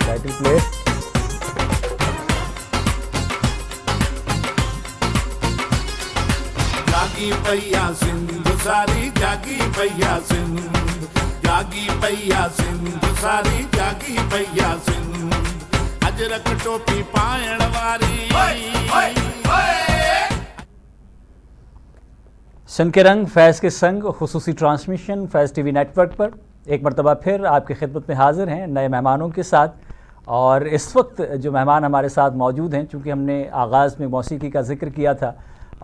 Title play. जागी पैया सिंध सारी जागी पैया सिंध, जागी पैया सिंध सारी जागी पैया सिंध, अजरक टोपी पायण वारी। सिंध के रंग फैज़ के संग खुसूसी ट्रांसमिशन फैज़ टीवी नेटवर्क पर एक मरतबा फिर आपकी खिदमत में हाजिर हैं नए मेहमानों के साथ। और इस वक्त जो मेहमान हमारे साथ मौजूद हैं, चूँकि हमने आगाज़ में मौसीकी का जिक्र किया था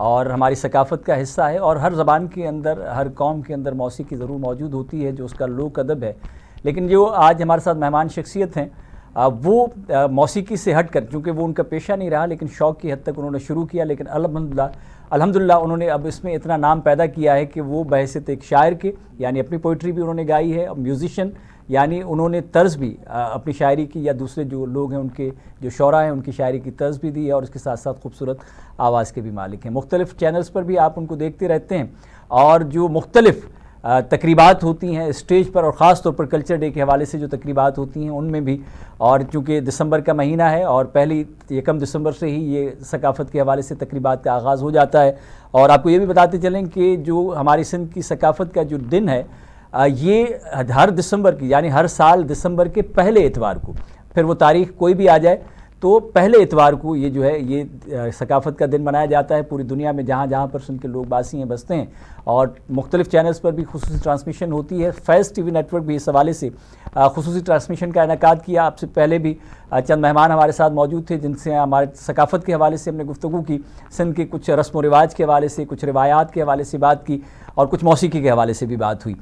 और हमारी सकाफ़त का हिस्सा है और हर ज़बान के अंदर, हर कौम के अंदर मौसीकी ज़रूर मौजूद होती है जो उसका लोक अदब है। लेकिन जो आज हमारे साथ मेहमान शख्सियत हैं वो मौसीकी से हट कर, चूँकि वो उनका पेशा नहीं रहा लेकिन शौक़ की हद तक उन्होंने शुरू किया, लेकिन अल्हम्दुलिल्लाह उन्होंने अब इसमें इतना नाम पैदा किया है कि वो बहैसियत एक शायर के, यानी अपनी पोइट्री भी उन्होंने गाई है, और म्यूज़िशन यानी उन्होंने तर्ज भी अपनी शायरी की या दूसरे जो लोग हैं उनके जो शौरा हैं उनकी शायरी की तर्ज भी दी है, और उसके साथ साथ खूबसूरत आवाज़ के भी मालिक हैं। मुख्तलिफ़ चैनल्स पर भी आप उनको देखते रहते हैं और जो मुख्तलिफ़ तकरीबात होती हैं स्टेज पर, और ख़ास तौर पर कल्चर डे के हवाले से जो तकरीबात होती हैं उनमें भी, और चूँकि दिसंबर का महीना है और पहली 1 दिसंबर से ही ये सकाफ़त के हवाले से तकरीबात का आगाज़ हो जाता है। और आपको ये भी बताते चलें कि जो हमारी सिंध की सकाफ़त का जो दिन है ये हर दिसंबर की, यानी हर साल दिसंबर के पहले इतवार को, फिर वो तारीख़ कोई भी आ जाए तो पहले इतवार को ये जो है ये सकाफ़त का दिन मनाया जाता है पूरी दुनिया में जहाँ जहाँ पर सिंध के लोग बासी हैं, बसते हैं। और मुख्तलिफ़ चैनल्स पर भी खुसूसी ट्रांसमिशन होती है। फैज़ टीवी नेटवर्क भी इस हवाले से खुसूसी ट्रांसमिशन का इनेकाद किया। आपसे पहले भी चंद मेहमान हमारे साथ मौजूद थे जिनसे हमारे सकाफ़त के हवाले से हमने गुफ्तगू की, सिंध के कुछ रस्म व रिवाज के हवाले से, कुछ रिवायात के हवाले से बात की और कुछ मौसीकी के हवाले से भी बात हुई।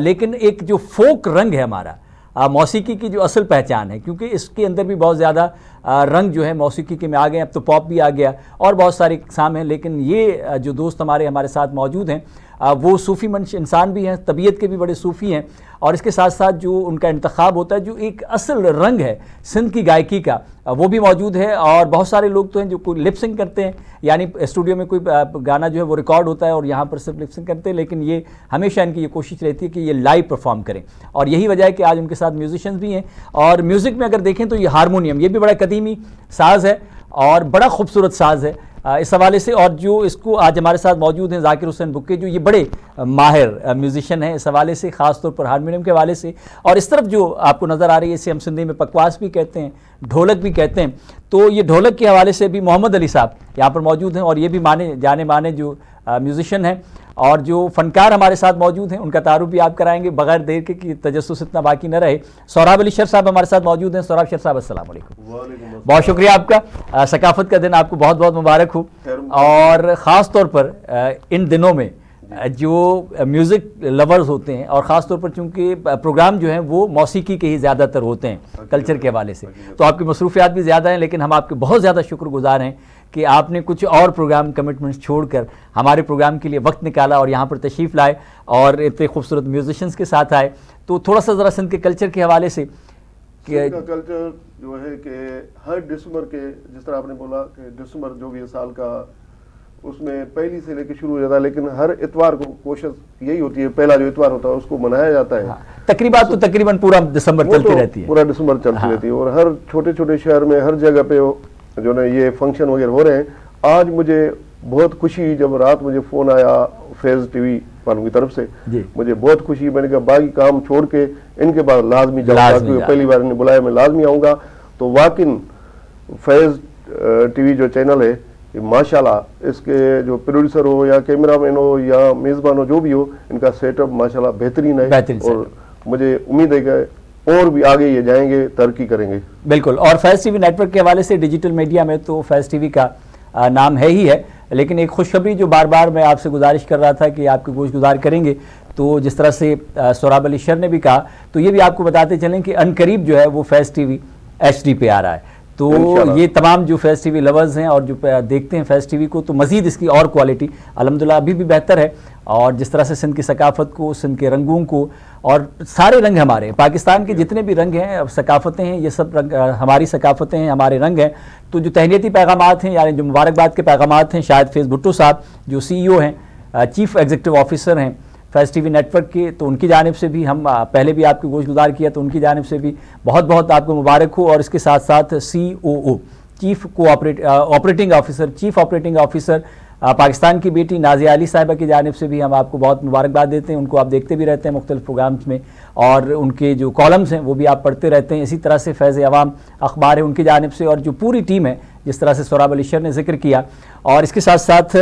लेकिन एक जो फोक रंग है हमारा, मौसीकी की जो असल पहचान है, क्योंकि इसके अंदर भी बहुत ज़्यादा रंग जो है मौसीकी के में आ गए, अब तो पॉप भी आ गया और बहुत सारे इक़साम हैं। लेकिन ये जो दोस्त हमारे साथ मौजूद हैं वो सूफ़ी मंश इंसान भी हैं, तबीयत के भी बड़े सूफ़ी हैं, और इसके साथ साथ जो उनका इंतखाब होता है जो एक असल रंग है सिंध की गायकी का वो भी मौजूद है। और बहुत सारे लोग तो हैं जो कोई लिपसिंग करते हैं, यानी स्टूडियो में कोई गाना जो है वो रिकॉर्ड होता है और यहाँ पर सिर्फ लिपसिंग करते हैं, लेकिन ये हमेशा इनकी ये कोशिश रहती है कि ये लाइव परफॉर्म करें। और यही वजह है कि आज उनके साथ म्यूजिशियंस भी हैं। और म्यूज़िक में अगर देखें तो ये हारमोनियम, ये भी बड़ा कदीमी साज़ है और बड़ा खूबसूरत साज़ है इस हवाले से। और जो इसको आज हमारे साथ मौजूद हैं ज़ाकिर हुसैन बुक्के, जो ये बड़े माहिर म्यूज़िशियन हैं इस हवाले से, ख़ास तौर पर हारमोनियम के हवाले से। और इस तरफ जो आपको नज़र आ रही है इसे हम सिंधी में पकवास भी कहते हैं, ढोलक भी कहते हैं। तो ये ढोलक के हवाले से भी मोहम्मद अली साहब यहाँ पर मौजूद हैं और ये भी जाने माने जो म्यूज़िशियन हैं। और जो फ़नकार हमारे साथ मौजूद हैं उनका तारुफ भी आप कराएंगे बगैर देर के कि तजस्सुस इतना बाकी न रहे। सोहराब अली शर साहब हमारे साथ मौजूद हैं। सोहराब शर साहब अस्सलाम वालेकुम। बहुत शुक्रिया आपका, सकाफ़त का दिन आपको बहुत बहुत मुबारक हो। और ख़ास तौर पर इन दिनों में जो म्यूज़िक लवर्स होते हैं और ख़ास तौर पर चूँकि प्रोग्राम जो हैं वो मौसीकी के ही ज़्यादातर होते हैं कल्चर के हवाले से, तो आपकी मसरूफ़ियात भी ज़्यादा हैं, लेकिन हम आपके बहुत ज़्यादा शुक्रगुज़ार हैं कि आपने कुछ और प्रोग्राम कमिटमेंट्स छोड़कर हमारे प्रोग्राम के लिए वक्त निकाला और यहाँ पर तशरीफ़ लाए और इतने खूबसूरत म्यूजिशंस के साथ आए। तो थोड़ा सा ज़रा सिंध के कल्चर के हवाले से कल्चर जो है कि हर दिसंबर के, जिस तरह आपने बोला कि दिसंबर जो भी साल का उसमें पहली से लेकर शुरू हो जाता है, लेकिन हर इतवार को कोशिश यही होती है पहला जो इतवार होता है उसको मनाया जाता है। तकरीबात तो तकरीबन पूरा दिसंबर चलती रहती है, पूरा दिसंबर चलती रहती है। और हर छोटे छोटे शहर में हर जगह पे जो ना ये फंक्शन वगैरह हो रहे हैं। आज मुझे बहुत खुशी, जब रात मुझे फ़ोन आया फैज़ टीवी वालों की तरफ से, मुझे बहुत खुशी। मैंने कहा बाकी काम छोड़ के इनके बाद लाजमी जाऊँगा, क्योंकि पहली बार इन्हें बुलाया, मैं लाजमी आऊँगा। तो वाकिन फैज़ टीवी जो चैनल है माशाल्लाह, इसके जो प्रोड्यूसर हो या कैमरामैन हो या मेज़बान हो, जो भी हो, इनका सेटअप माशाल्लाह बेहतरीन है। और मुझे उम्मीद है कि और भी आगे ये जाएंगे, तरक्की करेंगे। बिल्कुल। और फैज़ टीवी नेटवर्क के हवाले से डिजिटल मीडिया में तो फैज़ टीवी का नाम है ही है, लेकिन एक खुशखबरी जो बार बार मैं आपसे गुजारिश कर रहा था कि आपकी गोशगुजार करेंगे, तो जिस तरह से सोहराब अली शर ने भी कहा, तो ये भी आपको बताते चलें कि अनकरीब जो है वो फैज़ टीवी HD पे आ रहा है। तो ये तमाम जो फैज़ टीवी लवर्स हैं और जो देखते हैं फैज़ टीवी को, तो मज़ीद इसकी और क्वालिटी अल्हम्दुलिल्लाह अभी भी बेहतर है। और जिस तरह से सिंध की सकाफ़त को, सिंध के रंगों को, और सारे रंग हमारे पाकिस्तान के जितने भी रंग हैं, सकाफ़तें हैं, ये सब रंग हमारी सकाफ़तें हैं, हमारे रंग हैं। तो जो तहनीती पैगामात हैं, यानी जो मुबारकबाद के पैगामात हैं, शायद फैज़ भुट्टो साहब जो CEO हैं, चीफ़ एग्जीक्यूटिव ऑफिसर हैं फैज़ टीवी नेटवर्क के, तो उनकी जानिब से भी हम पहले भी आपकी गोशगुजार किया, तो उनकी जानिब से भी बहुत बहुत आपको मुबारक हो। और इसके साथ साथ COO chief operating officer Pakistan की बेटी नाज़िया अली साहिबा की जानिब से भी हम आपको बहुत मुबारकबाद देते हैं। उनको आप देखते भी रहते हैं मुख्तलिफ प्रोग्राम्स में, और उनके जो कॉलम्स हैं वो भी आप पढ़ते रहते हैं। इसी तरह से फैज़ अवाम अखबार है उनकी जानिब से, और जो पूरी टीम है जिस तरह से सोराब अली शर ने जिक्र किया, और इसके साथ साथ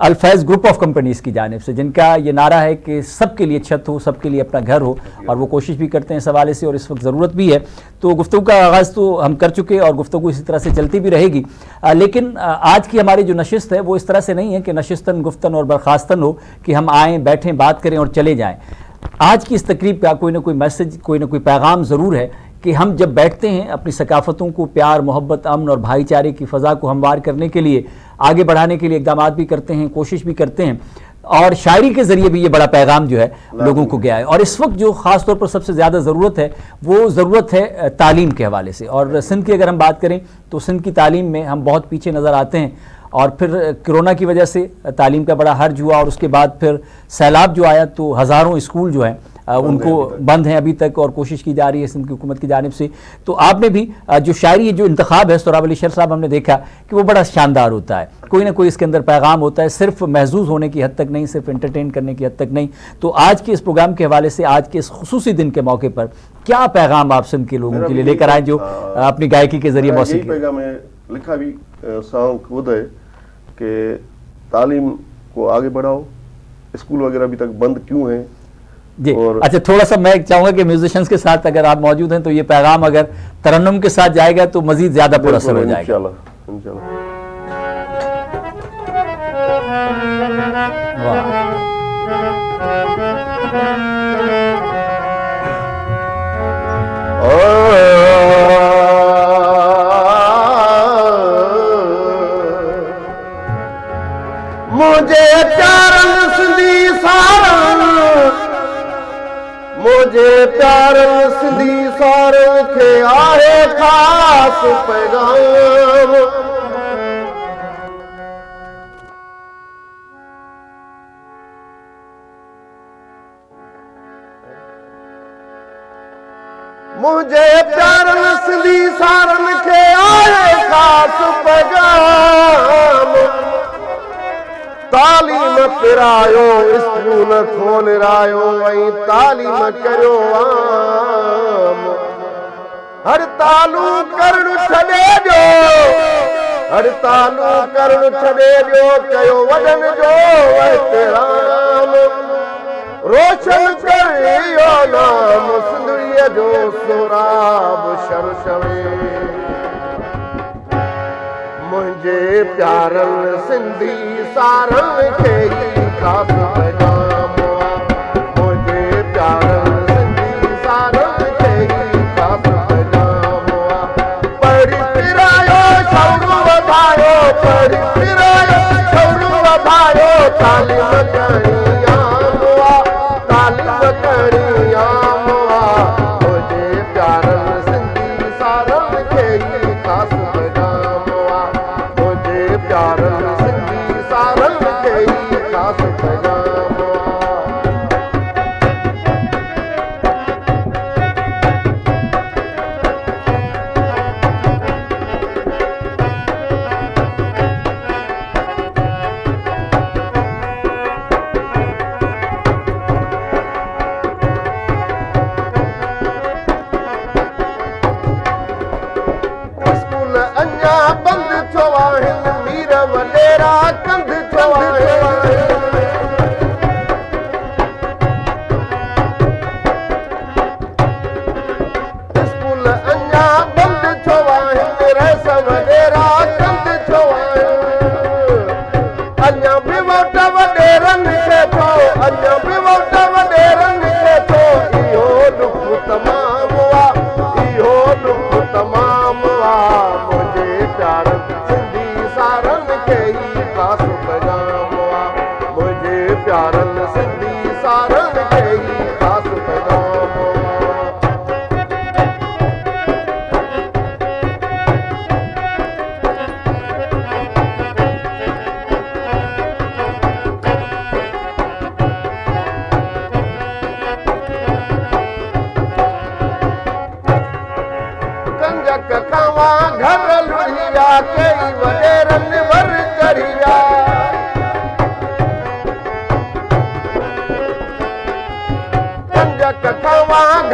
अल-फैज़ ग्रुप ऑफ कंपनीज़ की जानिब से, जिनका ये नारा है कि सबके लिए छत हो, सबके लिए अपना घर हो, और वो कोशिश भी करते हैं इस हवाले से, और इस वक्त ज़रूरत भी है। तो गुफ्तगू का आगाज़ तो हम कर चुके, और गुफ्तगू इसी तरह से चलती भी रहेगी। लेकिन आज की हमारी जो नशिस्त है वो इस तरह से नहीं है कि नशिस्तन गुफ्तन और बर्खास्तन हो कि हम आएँ, बैठें, बात करें और चले जाएँ। आज की इस तकरीब का कोई ना कोई मैसेज, कोई ना कोई पैगाम ज़रूर है कि हम जब बैठते हैं अपनी सकाफ़तों को प्यार, मोहब्बत, अमन और भाईचारे की फ़ज़ा को हमवार करने के लिए, आगे बढ़ाने के लिए इक़दामात भी करते हैं, कोशिश भी करते हैं, और शायरी के ज़रिए भी ये बड़ा पैगाम जो है लोगों को गया है। और इस वक्त जो ख़ास तौर पर सबसे ज़्यादा ज़रूरत है वो ज़रूरत है तालीम के हवाले से। और सिंध की अगर हम बात करें तो सिंध की तालीम में हम बहुत पीछे नज़र आते हैं, और फिर कोरोना की वजह से तालीम का बड़ा हर्ज हुआ, और उसके बाद फिर सैलाब जो आया तो हज़ारों स्कूल जो हैं उनको बंद हैं अभी तक, और कोशिश की जा रही है सिंध की हुकूमत की जानिब से। तो आपने भी जो शायरी, जो इंतखाब है सोराब अली शर साहब, हमने देखा कि वो बड़ा शानदार होता है, कोई ना कोई इसके अंदर पैगाम होता है, सिर्फ महजूज होने की हद तक नहीं, सिर्फ एंटरटेन करने की हद तक नहीं। तो आज के इस प्रोग्राम के हवाले से, आज के इस खुसूसी दिन के मौके पर क्या पैगाम आप सिंध के लोगों के लिए लेकर आए, जो अपनी गायकी के जरिए मौसीकी? पैगाम लिखा भी सॉन्ग खुद है कि तालीम को आगे बढ़ाओ, स्कूल वगैरह अभी तक बंद क्यों हैं जी। अच्छा, थोड़ा सा मैं चाहूंगा कि म्यूजिशियंस के साथ अगर आप मौजूद हैं तो ये पैगाम अगर तरन्नुम के साथ जाएगा तो मजीद ज्यादा पुरअसर हो जाएगा। इंशाल्लाह इंशाल्लाह। मुझे प्यारन सिंधी सारन, मुझे प्यारन सिंधी सारन के आहे खास पैगाम। मुझे प्यारन सिंधी सारन के आहे खास पैगाम। तालीम पिरायो स्कूल खोलरायो ऐं तालीम करियो आम। हड़तालू करण छॾे ॾियो, हड़तालू करण छॾे ॾियो, कयो वॾनि जो एहतराम। रोशन करियो नाम सिंधड़ीअ जो सोराब शमशमे। मुझे प्यारन सिंधी सारन के खास पैगाम। मुझे प्यारन सिंधी सारन के खास पैगाम। पढ़ी फिरायो शौरू वधायो, पढ़ी फिरायो शौरू वधायो, तालीम करणी आम आ, तालीम करणी आम आ। मुझे प्यारन सिंधी सारन के खास पैगाम। प्यारन सिंधी सारन के खास पैगाम।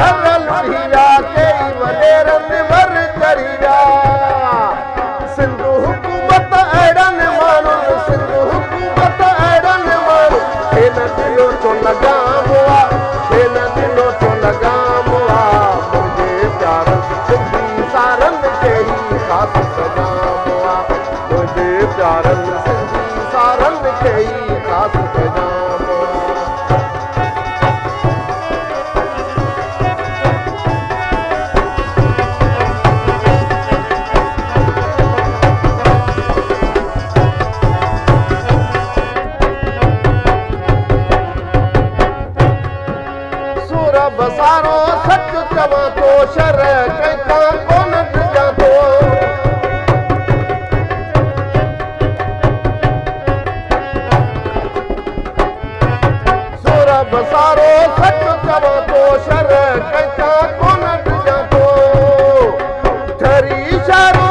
घर लुटिया कई वडेरन वर करिया सिंधु हुकूमत अड़न मानो सिंधु हुकूमत अड़न मानो इन दिलों तो लगाम हुआ इन दिलों तो लगाम हुआ मुझे प्यार सिंधी सारन के ही खास पैगाम हुआ मुझे प्यार सिंधी सारन के ही खास पैगाम हुआ बसारो सच चवा तो शर कैका कोन जा तो सूरा बसारो सच चवा तो शर कैका कोन जा तो ठरी शारो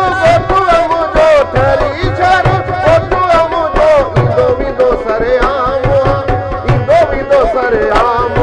गोटू मुझो ठरी शारो गोटू मुझो इंदो विदो सरे आम इंदो विदो सरे आम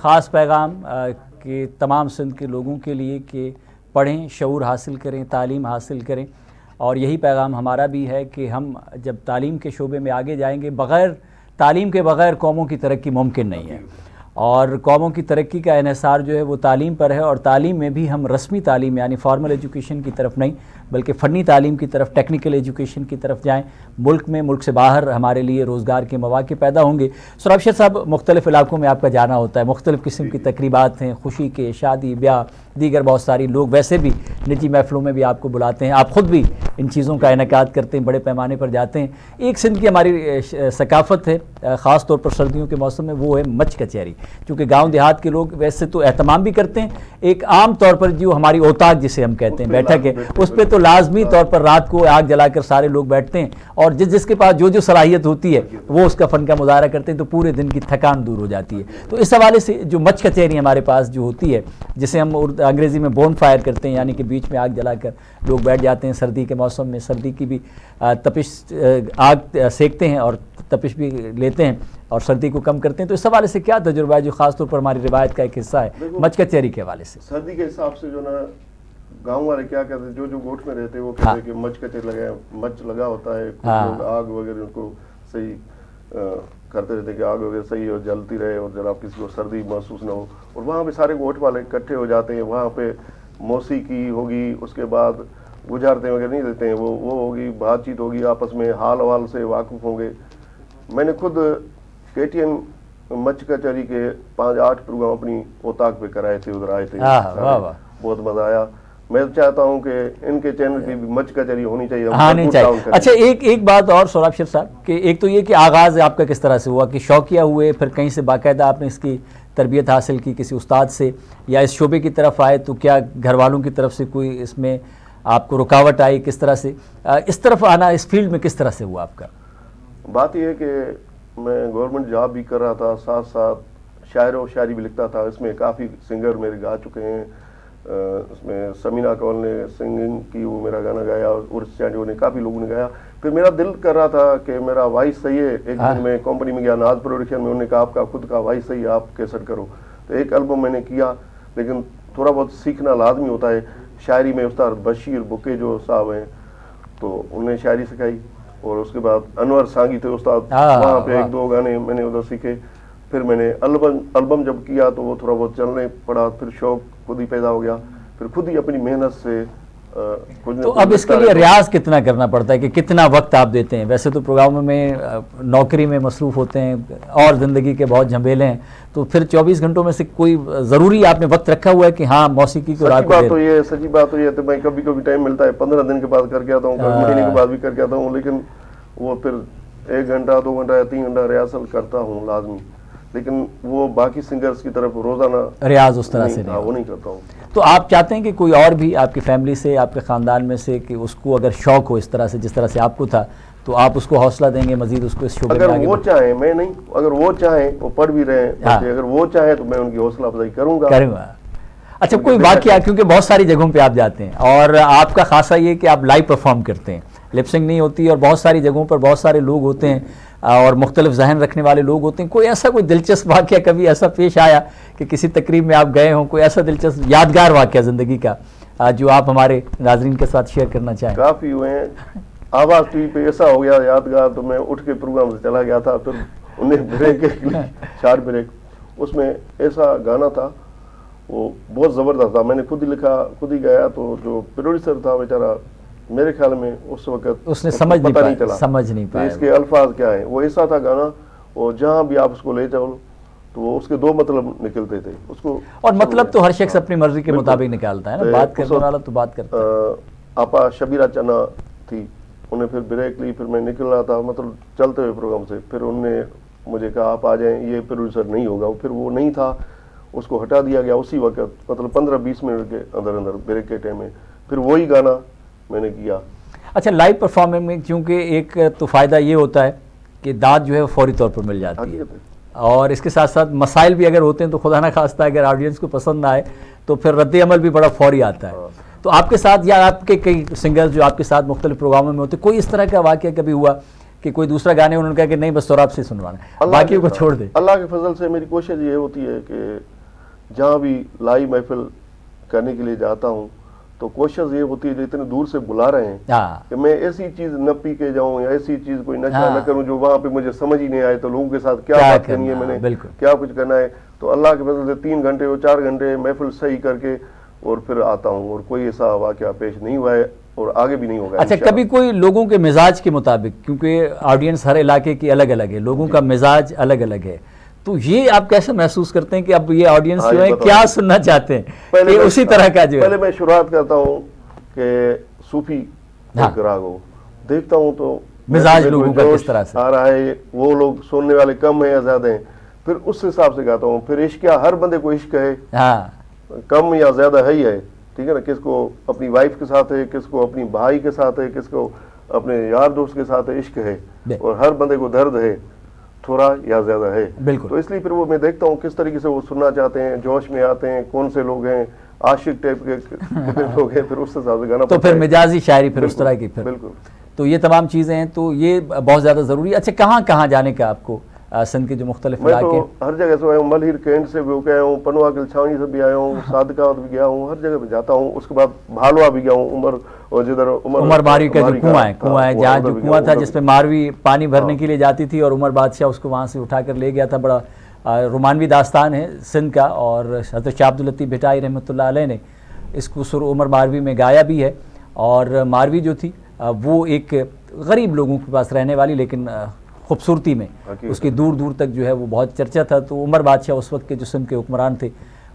ख़ास पैगाम कि तमाम सिंध के लोगों के लिए कि पढ़ें, शऊर हासिल करें, तालीम हासिल करें। और यही पैगाम हमारा भी है कि हम जब तालीम के शोबे में आगे जाएंगे, बग़ैर तालीम के बग़ैर कौमों की तरक्की मुमकिन नहीं है। और कौमों की तरक्की का इन्हिसार जो है वो तालीम पर है। और तालीम में भी हम रस्मी तालीम यानी फॉर्मल एजुकेशन की तरफ नहीं बल्कि फ़नी तालीम की तरफ, टेक्निकल एजुकेशन की तरफ जाएँ। मुल्क में, मुल्क से बाहर हमारे लिए रोज़गार के मौके पैदा होंगे। सोराब शेर साहब, मुख्तलिफ़ इलाकों में आपका जाना होता है, मुख्तलिफ़ किस्म की तकरीबात हैं, खुशी के, शादी ब्याह, दीगर बहुत सारी लोग वैसे भी निजी महफ़िलों में भी आपको बुलाते हैं, आप ख़ुद भी इन चीज़ों का इनेकाद करते हैं, बड़े पैमाने पर जाते हैं। एक सिंध की हमारी सकाफ़त है, ख़ास तौर पर सर्दियों के मौसम में, वो है मच कचहरी। चूँकि गाँव देहात के लोग वैसे तो एहतमाम भी करते हैं, एक आम तौर पर जो हमारी औताक जिसे हम कहते हैं बैठक है, उस पर तो लाजमी तौर पर रात को आग जलाकर सारे लोग बैठते हैं और जिसके पास जो सलाहियत होती है वो उसका फ़न का मुजाहरा करते हैं, तो पूरे दिन की थकान दूर हो जाती है। तो इस हवाले से जो मच कचहरी हमारे पास जो होती है, जिसे हम अंग्रेज़ी में बोन फायर करते हैं, यानी कि बीच में आग जलाकर लोग बैठ जाते हैं, सर्दी के मौसम में सर्दी की भी तपिश आग सेकते हैं और तपिश भी लेते हैं और सर्दी को कम करते हैं। तो इस हवाले से क्या तजुर्बा है जो ख़ास तौर पर हमारी रिवायत का एक हिस्सा है मच कचहरी के हवाले से? सर्दी के हिसाब से जो ना गांव वाले क्या कहते हैं, जो गोठ में रहते हैं वो कहते हैं कि मच कचहरी लगा, मच लगा होता है, लोग आग वगैरह उनको सही करते रहते हैं कि आग वगैरह सही और जलती रहे और जरा किसी को सर्दी महसूस ना हो। और वहाँ पे सारे गोठ वाले इकट्ठे हो जाते हैं, वहाँ पे मौसीकी होगी, उसके बाद गुजारते वगैरह नहीं देते हैं, वो होगी, बातचीत होगी, आपस में हाल हवाल से वाकिफ होंगे। मैंने खुद KTN मच कचहरी के 5-8 प्रोग्राम अपनी औताक पे कराए थे, उधर आए थे, बहुत मजा आया। मैं चाहता हूं कि इनके चैनल की भी मच कचहरी होनी चाहिए, आनी चाहिए। अच्छा, एक बात और सोराब शेर साहब कि एक तो ये कि आगाज़ आपका किस तरह से हुआ कि शौकिया हुए, फिर कहीं से बाकायदा आपने इसकी तरबियत हासिल की किसी उस्ताद से, या इस शोबे की तरफ आए तो क्या घर वालों की तरफ से कोई इसमें आपको रुकावट आई, किस तरह से इस तरफ आना, इस फील्ड में किस तरह से हुआ आपका? बात यह है कि मैं गवर्नमेंट जॉब भी कर रहा था, साथ साथ शायर और शायरी भी लिखता था। इसमें काफ़ी सिंगर मेरे गा चुके हैं, इसमें समीना कौल ने सिंगिंग की, वो मेरा गाना गाया, उर्स चांडियों ने, काफ़ी लोगों ने गाया। फिर मेरा दिल कर रहा था कि मेरा वॉइस सही है। एक दिन मैं कंपनी में गया, नाज प्रोडक्शन में, उन्होंने कहा आपका खुद का वॉइस सही है, आप कैसेट करो। तो एक एल्बम मैंने किया, लेकिन थोड़ा बहुत सीखना लाजमी होता है। शायरी में उस्ताद बशीर बुके जो साहब हैं, तो उन्होंने शायरी सिखाई, और उसके बाद अनवर सांगी थे उस्ताद, वहाँ पे 1-2 गाने मैंने उधर सीखे। फिर मैंने एल्बम जब किया तो वो थोड़ा बहुत चलने पड़ा, फिर शौक खुद ही पैदा हो गया, फिर खुद ही अपनी मेहनत से कुछ। तो अब इसके लिए रियाज कितना करना पड़ता है कि कितना वक्त आप देते हैं? वैसे तो प्रोग्रामों में नौकरी में मसरूफ़ होते हैं और ज़िंदगी के बहुत झमेले हैं, तो फिर 24 घंटों में से कोई ज़रूरी आपने वक्त रखा हुआ है कि हाँ मौसीकी को रात को? सच्ची बात तो ये तो मैं कभी कभी टाइम मिलता है, 15 दिन के बाद करके आता हूँ, महीने के बाद भी करके आता हूँ, लेकिन वो फिर 1 घंटा 2 घंटा या 3 घंटा रिहर्सल करता हूँ लाजमी, लेकिन वो बाकी सिंगर्स की तरफ रोजाना रियाज उस तरह से नहीं, वो नहीं करता हूँ। तो आप चाहते हैं कि कोई और भी आपकी फैमिली से, आपके ख़ानदान में से, कि उसको अगर शौक हो इस तरह से जिस तरह से आपको था, तो आप उसको हौसला देंगे मजीद उसको इस शोबे में अगर आगे वो चाहे, मैं नहीं, अगर वो चाहे, वो पढ़ भी रहे हैं, हाँ। अगर वो चाहे तो मैं उनकी हौसला अफजाई करूंगा। अच्छा, कोई वाकया, क्योंकि बहुत सारी जगहों पे आप जाते हैं और आपका खासा ये कि आप लाइव परफॉर्म करते हैं, लिपसिंग नहीं होती और बहुत सारी जगहों पर बहुत सारे लोग होते हैं और मुख्तलिफ जहन रखने वाले लोग होते हैं। कोई ऐसा कोई दिलचस्प वाकया कभी ऐसा पेश आया कि किसी तकरीब में आप गए हों, कोई ऐसा दिलचस्प यादगार वाकया ज़िंदगी का जो आप हमारे नाज़रीन के साथ शेयर करना चाहें? काफ़ी हुए हैं। आवाज़ टीवी पे ऐसा हो गया यादगार, तो मैं उठ के प्रोग्राम से चला गया था, फिर उन्हें ब्रेक 4 ब्रेक, उसमें ऐसा गाना था वो बहुत ज़बरदस्त था, मैंने खुद ही लिखा, खुद ही गाया। तो जो प्रोड्यूसर था बेचारा, मेरे ख्याल में उस वक्त उसने समझ नहीं पाया इसके अल्फाज क्या है। वो ऐसा था गाना, और जहाँ भी आप उसको ले जाओ तो वो उसके 2 मतलब निकलते थे उसको, और मतलब तो हर शख्स अपनी मर्जी के मुताबिक निकालता है ना, बात करने वाला तो बात करता है। आपा शबीरा चना थी, उन्हें फिर ब्रेक ली, फिर मैं निकल रहा था मतलब चलते हुए प्रोग्राम से, फिर उन्होंने मुझे कहा आप आ जाएं, ये प्रोड्यूसर नहीं होगा। फिर वो नहीं था, उसको हटा दिया गया उसी वक्त, मतलब 15-20 मिनट के अंदर अंदर ब्रेक के टाइम में, फिर वही गाना मैंने किया। अच्छा, लाइव परफॉर्मेंस में क्योंकि एक तो फ़ायदा ये होता है कि दाद जो है वो फौरी तौर पर मिल जाती है, और इसके साथ साथ मसाइल भी अगर होते हैं तो खुदा ना खास्ता अगर ऑडियंस को पसंद ना आए तो फिर रद्द अमल भी बड़ा फौरी आता है। तो आपके साथ या आपके कई सिंगर्स जो आपके साथ मुख्तलिफ प्रोग्रामों में होते, कोई इस तरह का वाक़या कभी हुआ कि कोई दूसरा गाने उन्होंने कहा कि नहीं बस सौराब से सुनवाना, बाकी को छोड़ दे? अल्लाह के फजल से मेरी कोशिश ये होती है कि जहाँ भी लाइव महफिल करने के लिए जाता हूँ तो कोशिश ये होती है जो इतने दूर से बुला रहे हैं कि मैं ऐसी चीज़ न पी के जाऊँ या ऐसी चीज़ कोई नशा न करूँ जो वहाँ पे मुझे समझ ही नहीं आए, तो लोगों के साथ क्या बात करनी है, मैंने क्या कुछ करना है। तो अल्लाह के फजल से 3 घंटे और 4 घंटे महफिल सही करके और फिर आता हूँ, और कोई ऐसा वाक़या पेश नहीं हुआ है और आगे भी नहीं होगा। अच्छा, कभी कोई लोगों के मिजाज के मुताबिक, क्योंकि ऑडियंस हर इलाके की अलग अलग है, लोगों का मिजाज अलग अलग है, तो ये आप कैसे महसूस करते हैं कि अब ये ऑडियंस जो है क्या सुनना चाहते हैं, पहले उसी तरह का जो है? पहले मैं शुरुआत करता हूँ कि सूफी राग हो, देखता हूँ तो मिजाज लोगों का किस तरह से आ रहा है, वो लोग सुनने वाले कम है या ज्यादा है, फिर उस हिसाब से गाता हूँ। फिर इश्क, हर बंदे को इश्क है, कम या ज्यादा है ही है, ठीक है ना। किसको अपनी वाइफ के साथ है, किसको अपनी भाई के साथ है, किसको अपने यार दोस्त के साथ है, इश्क है, और हर बंदे को दर्द है, थोड़ा या ज्यादा है। बिल्कुल। तो इसलिए फिर वो मैं देखता हूँ किस तरीके से वो सुनना चाहते हैं, जोश में आते हैं, कौन से लोग हैं, आशिक टाइप के कितने लोग हैं, फिर उस हिसाब से गाना। तो फिर मिजाजी शायरी फिर उस तरह की, फिर बिल्कुल। तो ये तमाम चीज़ें हैं, तो ये बहुत ज़्यादा ज़रूरी है। अच्छा, कहाँ कहाँ जाने का आपको सिंध के जो मुख्तलिफ इलाके? मैं तो हर जगह से आया हूँ, मलहिर कैंट से भी गया हूँ, पनवा गिलछावनी से भी आया हूँ, सादकावत भी गया हूँ, हर जगह पे जाता हूँ। उसके बाद भालवा भी गया हूँ, उमर, और जिधर उमर मारवी का जो कुआं है, जहाँ जो कुआं था जिसपे मारवी पानी भरने के लिए जाती थी और उमर बादशाह उसको वहाँ से उठा कर ले गया था। बड़ा रोमानवी दास्तान है सिंध का, और हज़रत शाह अब्दुल लतीफ़ भिटाई रहमतुल्लाह अलैह ने इसको सुर उमर मारवी में गाया भी है। और मारवी जो थी वो एक गरीब लोगों के पास रहने वाली, लेकिन खूबसूरती में उसकी दूर दूर तक जो है वो बहुत चर्चा था। तो उमर बादशाह उस वक्त के जो सिंध के हुक्मरान थे,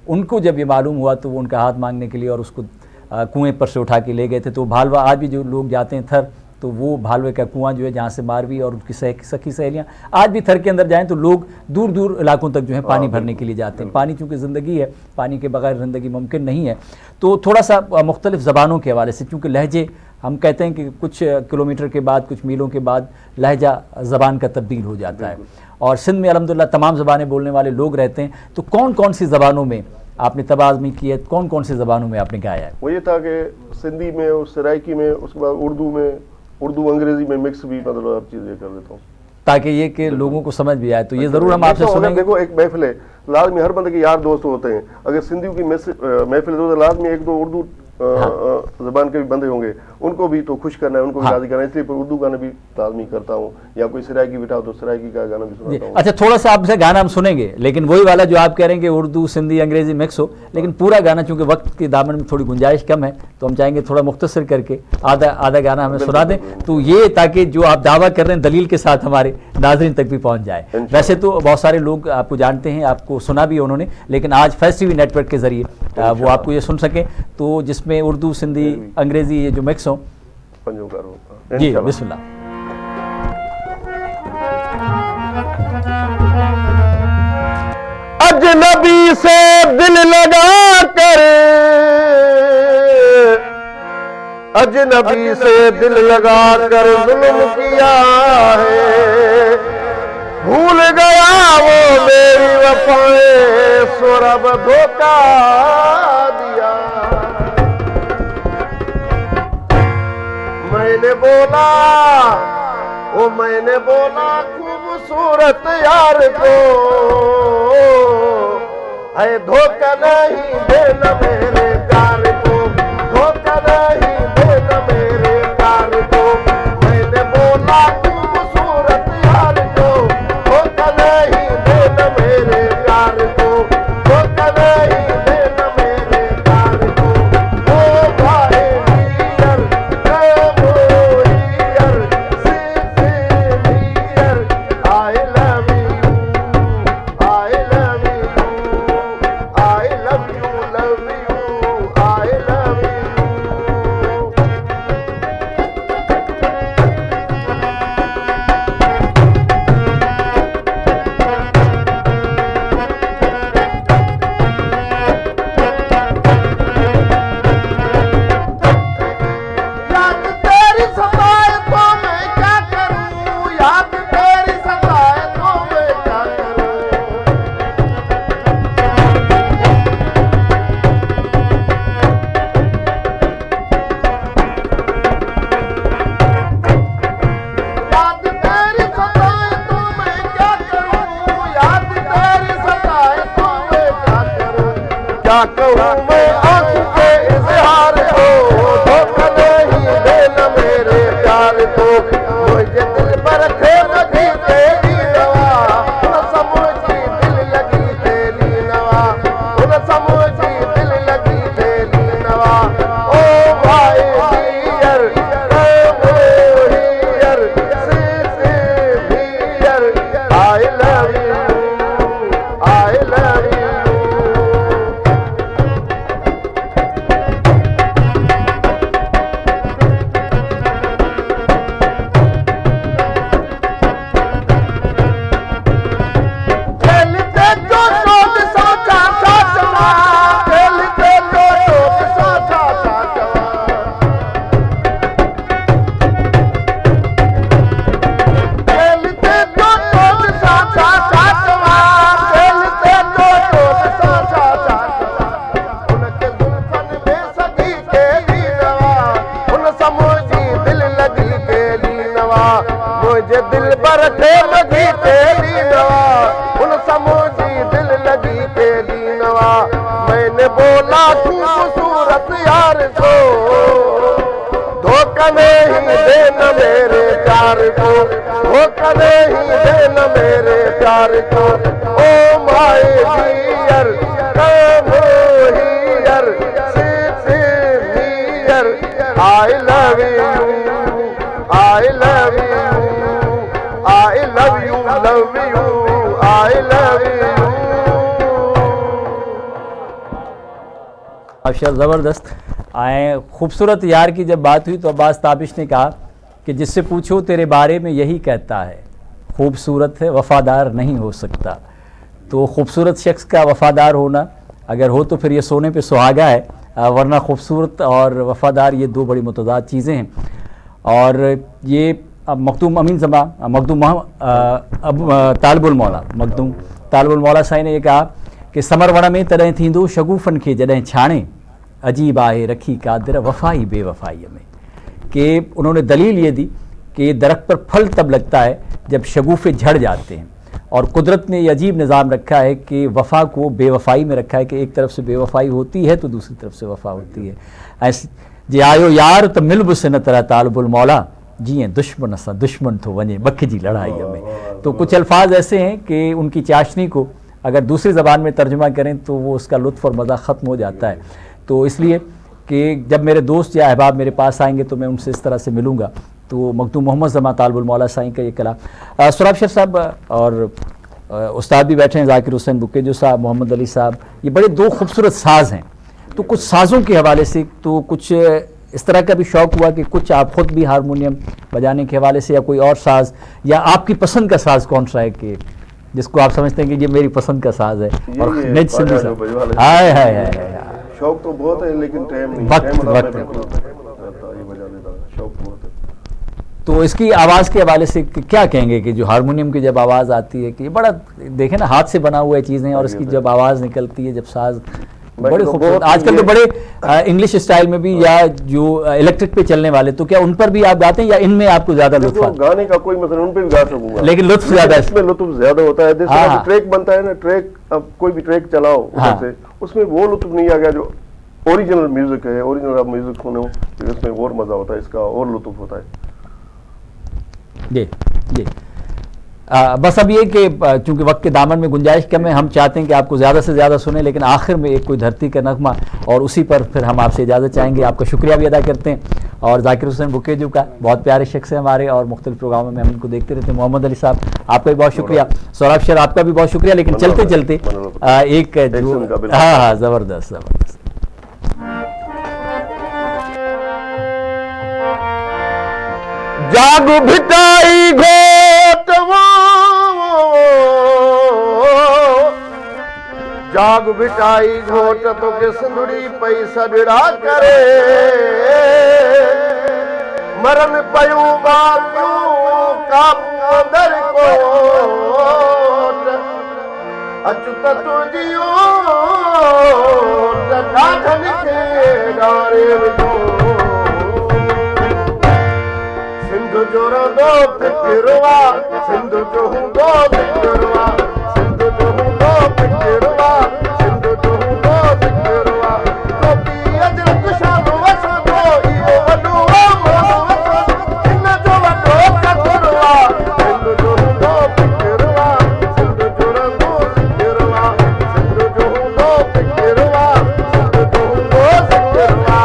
उनको जब ये मालूम हुआ तो वो उनका हाथ मांगने के लिए और उसको कुएं पर से उठा के ले गए थे। तो भालवा, आज भी जो लोग जाते हैं थर, तो वो भालवे का कुआं जो है जहाँ से मारवी और उनकी सखी सहेलियाँ आज भी थर के अंदर जाएं तो लोग दूर दूर इलाकों तक जो है पानी भरने के लिए जाते हैं। पानी चूँकि ज़िंदगी है, पानी के बगैर ज़िंदगी मुमकिन नहीं है। तो थोड़ा सा मुख्तलिफ ज़बानों के हवाले से, चूँकि लहजे हम कहते हैं कि कुछ किलोमीटर के बाद, कुछ मीलों के बाद लहजा ज़बान का तब्दील हो जाता है, और सिंध में अल्हम्दुलिल्लाह तमाम ज़बानें बोलने वाले लोग रहते हैं। तो कौन कौन सी ज़बानों में आपने तबाज़मी की है, कौन कौन सी ज़बानों में आपने गाया है? वो ये था कि सिंधी में और सराइकी में, उसके बाद उर्दू में, उर्दू अंग्रेजी में मिक्स भी, मतलब हर चीज़ ये कर देता हूँ ताकि ये कि लोगों को समझ भी आए। तो ये ज़रूर हम आपसे सुनेंगे। देखो, एक महफिल है, लाजमी हर बंदे के यार दोस्त होते हैं। अगर सिंधियों की महफिल है तो लाजमी 1-2 उर्दू ज़बान के भी बंदे होंगे, उनको भी तो खुश करना है, उनको भी राज़ी करना है, इसलिए उर्दू गाने भी लाजमी करता हूँ, या कोई सराइकी बिठा तो सराइकी का गाना भी सुनाता हूँ। अच्छा, थोड़ा सा आपसे गाना हम सुनेंगे, लेकिन वही वाला जो आप कह रहे हैं कि उर्दू सिंधी अंग्रेजी मिक्स हो, लेकिन पूरा गाना चूँकि वक्त के दामन में थोड़ी गुंजाइश कम है, तो हम चाहेंगे थोड़ा मुख्तसर करके आधा गाना हमें सुना दें, तो ये ताकि जो आप दावा कर रहे हैं दलील के साथ हमारे नाज़रीन तक भी पहुँच जाए। वैसे तो बहुत सारे लोग आपको जानते हैं, आपको सुना भी उन्होंने, लेकिन आज फैज़ टीवी नेटवर्क के ज़रिए वो आपको ये सुन सकें, तो जिसमें उर्दू सिंधी अंग्रेजी ये जो मिक्स हो। जी, बिस्मिल्लाह। दिल लगा कर, अजनबी से दिल लगा कर जुल्म किया है। भूल गया वो मेरी वफाएं, सो रब धोखा दिया। मैंने बोला, ओ मैंने बोला खूबसूरत यार को, है धोखा नहीं देना मेरे प्यार को, धोखा नहीं देना मेरे प्यार को। मैंने बोला खूबसूरत यार को, धोखा नहीं देना मेरे प्यार को, धोखा नहीं देना मेरे प्यार को। ओ भाई हियर, ओ here, here, I love you, I love you, I love you, love you, I love you। याद तेरी सताए तो मैं क्या करूं, याद तेरी सताए तो मैं क्या करूं। याद तेरी सताए तो मैं क्या करूं, याद तेरी सताए तो मैं क्या करूं। क्या कहूं मैं आंखों के इज़हार को, धोखा नहीं देना मेरे प्यार को। मुझे दिल पर खेल लगी तेरी नवा, न समझी दिल लगी तेरी नवा, न समझी दिल लगी तेरी नवा। ओ भाई हियर, ओ here, here, I love you, I love you। खेलते जो शोक सोचा साचवा, खेलते जो शोक सोचा साचवा। खेलते जो शोक सोचा साचवा, खेलते जो शोक सोचा साचवा। उनके जुल्फन में सगी तेरी नवा, उन समझी दिल लगी तेरी नवा। मुझे दिल पर लगी तेरी नवा, उन समझी दिल लगी तेरी नवा। मैंने बोला खूबसूरत यार को, धोखा नहीं देना मेरे प्यार को, धोखा नहीं देना मेरे प्यार को। Oh my dear, come here, sit here, I love you, I love you, I love you, love you, I love you। माशाअल्लाह ज़बरदस्त आए। खूबसूरत यार की जब बात हुई तो अब्बास ताबिश ने कहा कि जिससे पूछो तेरे बारे में यही कहता है, खूबसूरत है वफ़ादार नहीं हो सकता। तो खूबसूरत शख्स का वफ़ादार होना अगर हो तो फिर ये सोने पे सुहागा है, वरना खूबसूरत और वफ़ादार ये दो बड़ी मुतज़ाद चीज़ें हैं। और ये मखदूम अमीन ज़मा मखदूम तालिबुल मौला मखदूम तालिबुल मौला साईं ने ये कहा कि समरवण में तॾहिं थींदो शगुफ़न खे जॾहिं छाणे, अजीब आहे रखी कादिर वफ़ाई बेवफ़ाईअ में। कि उन्होंने दलील ये दी कि दरख्त पर फल तब लगता है जब शगुफ़े झड़ जाते हैं, और कुदरत ने ये अजीब निज़ाम रखा है कि वफ़ा को बेवफ़ाई में रखा है कि एक तरफ से बेवफ़ाई होती है तो दूसरी तरफ से वफ़ा होती है। ऐसे जे आयो यार तो मिल बुसे न तरह तालिबुल मौला, जीअं दुश्मन सां दुश्मन थो वञे बख जी लड़ाईअ में। तो कुछ अल्फाज ऐसे हैं कि उनकी चाशनी को अगर दूसरी ज़बान में तर्जुमा करें तो वो उसका लुत्फ़ और मज़ा ख़त्म हो जाता है। तो इसलिए कि जब मेरे दोस्त या अहबाब मेरे पास आएंगे तो मैं उनसे इस तरह से मिलूँगा। तो मखदूम मोहम्मद ज़मा तालिबुल मौला साईं का ये कलाम। सुराब शेर साहब और उस्ताद भी बैठे हैं, ज़ाकिर हुसैन बुक्केजो साहब, मोहम्मद अली साहब, ये बड़े दो खूबसूरत साज़ हैं। तो कुछ साज़ों के हवाले से तो कुछ इस तरह का भी शौक़ हुआ कि कुछ आप ख़ुद भी हारमोनियम बजाने के हवाले से या कोई और साज़, या आपकी पसंद का साज़ कौन सा है कि जिसको आप समझते हैं कि ये मेरी पसंद का साज है, और ये निज सिंधू ख्वाजा साहब। जो बजवा लेते हाय हाय हाय हाय। शौक तो बहुत है लेकिन टाइम नहीं, वक्त- टाइम अदा वक्त। नहीं रहता, ये बजाने का शौक बहुत है। तो इसकी आवाज़ के हवाले से क्या कहेंगे कि जो हारमोनियम की जब आवाज़ आती है कि ये बड़ा, देखें ना, हाथ से बना हुआ है चीज़ें, और इसकी जब आवाज़ निकलती है, जब साज बड़े तो खूबसूरत, बहुत आजकल तो ये- बड़े इंग्लिश स्टाइल में भी, या जो इलेक्ट्रिक पे चलने वाले, तो क्या उन पर भी आप गाते हैं या इनमें आपको ज़्यादा लुत्फ देखो, आता है? गाने का कोई मतलब उन पे भी गा सकूंगा, लेकिन लुत्फ ज़्यादा है। इसमें लुत्फ ज्यादा होता है। जैसे हाँ। अभी ट्रैक बनता है ना, ट्रैक, अब कोई भी ट्रैक चलाओ उधर हाँ। से, उसमें वो लुत्फ नहीं आ गया जो ओरिजिनल म्यूजिक है। ओरिजिनल आप म्यूजिक सुनो तो इसमें और मजा होता है, इसका और लुत्फ होता है। जी जी। बस अब ये कि चूंकि वक्त के दामन में गुंजाइश कम है, हम चाहते हैं कि आपको ज़्यादा से ज़्यादा सुने, लेकिन आखिर में एक कोई धरती का नगमा, और उसी पर फिर हम आपसे इजाज़त चाहेंगे। आपका शुक्रिया भी अदा करते हैं। और जाकिर हुसैन बुकेजू का बहुत प्यारे शख्स है हमारे, और मुख्तलिफ प्रोग्रामों में हम इनको देखते रहते हैं। मोहम्मद अली साहब, आपका भी बहुत शुक्रिया। सौरभ शेर, आपका भी बहुत शुक्रिया। लेकिन चलते चलते एक जो, हाँ, ज़बरदस्त ज़बरदस्त। जाग भिटाई घोटवा, जाग भिटाई घोट तो के सिंधुड़ी पई सजड़ा करे, मरन पयूं बापियूं काबू दर कोट, अचुत तुझियो ॾाढनि खे ॾारे विझो, सिंधु जो रंदो फिकिरवा, सिंधु जो हूंदो ज़िकिरवा, सिंधु जो हूंदो फिकिरवा, सिंधु जो हूंदो ज़िकिरवा, टोपी अजरक शान वसंदो, इहो वॾो मोनो वसंदो, हिन जो वॾो कतुरवा, सिंधु जो हूंदो फिकिरवा, सिंधु जो रंदो ज़िकिरवा, सिंधु जो हूंदो फिकिरवा, सिंधु जो हूंदो ज़िकिरवा।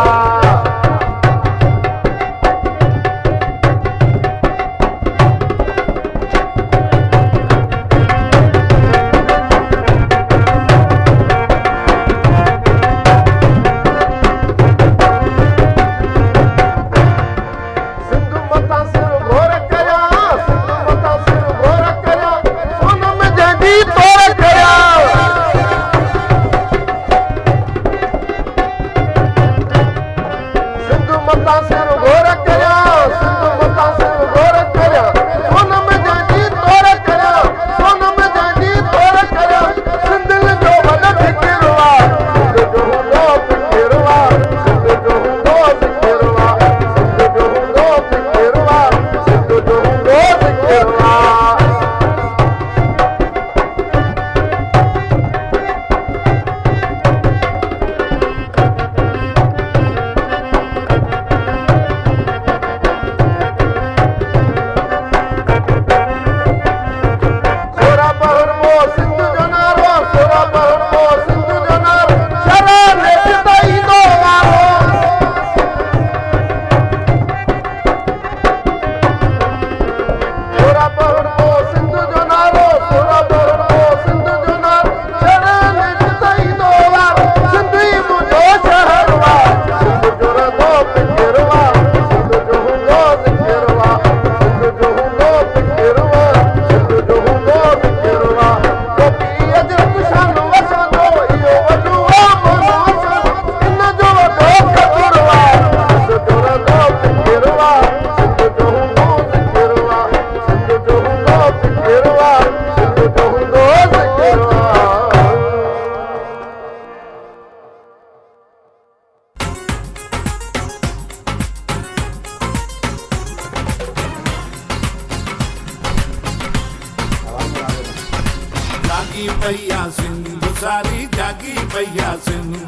सिंधु मता सिर घोर कया, सिंधु मता सिर घोर कया, सोनम जंहिंजी तोड़ कया, सिंधु मता सिर घोर कया, सिंधु मता सिर घोर कया, सोनम जंहिंजी तोड़ कया, सोनम जंहिंजी तोड़ कया, सिंधिल जो वॾो फिकिरवा, सिंधु जो हूंदो फिकिरवा, सिंधु जो हूंदो ज़िकिरवा, सिंधु जो हूंदो फिकिरवा, सिंधु जो हूंदो ज़िकिरवा। सोरा बहरमो सिंधु जो नारो, सोरा बहरमो सिंधु जो नारो, शराने पिताई दो वारो, सोरा बहरमो सिंधु जो नारो, सोरा बहरमो सिंधु जो नारो, शराने पिताई दो वारो, सिंधी मुंहिंजो शहरवा, सिंधु जो रंदो फिकिरवा, सिंधु जो हूंदो ज़िकिरवा, सिंधु जो हूंदो फिकिरवा, सिंधु जो हूंदो ज़िकिरवा, टोपी अजरक शान वसंदो, इहो वॾो मोनो वसंदो, हिन जो वॾो कतुरवा, सिंधु जो रंदो फिकिरवा, सिंधु जो हूंदो ज़िकिरवा, सिंधु जो हूंदो फिकिरवा, सिंधु जो हूंदो ज़िकिरवा। जागी पैया सिंधु सारी, जागी पैया सिंधु,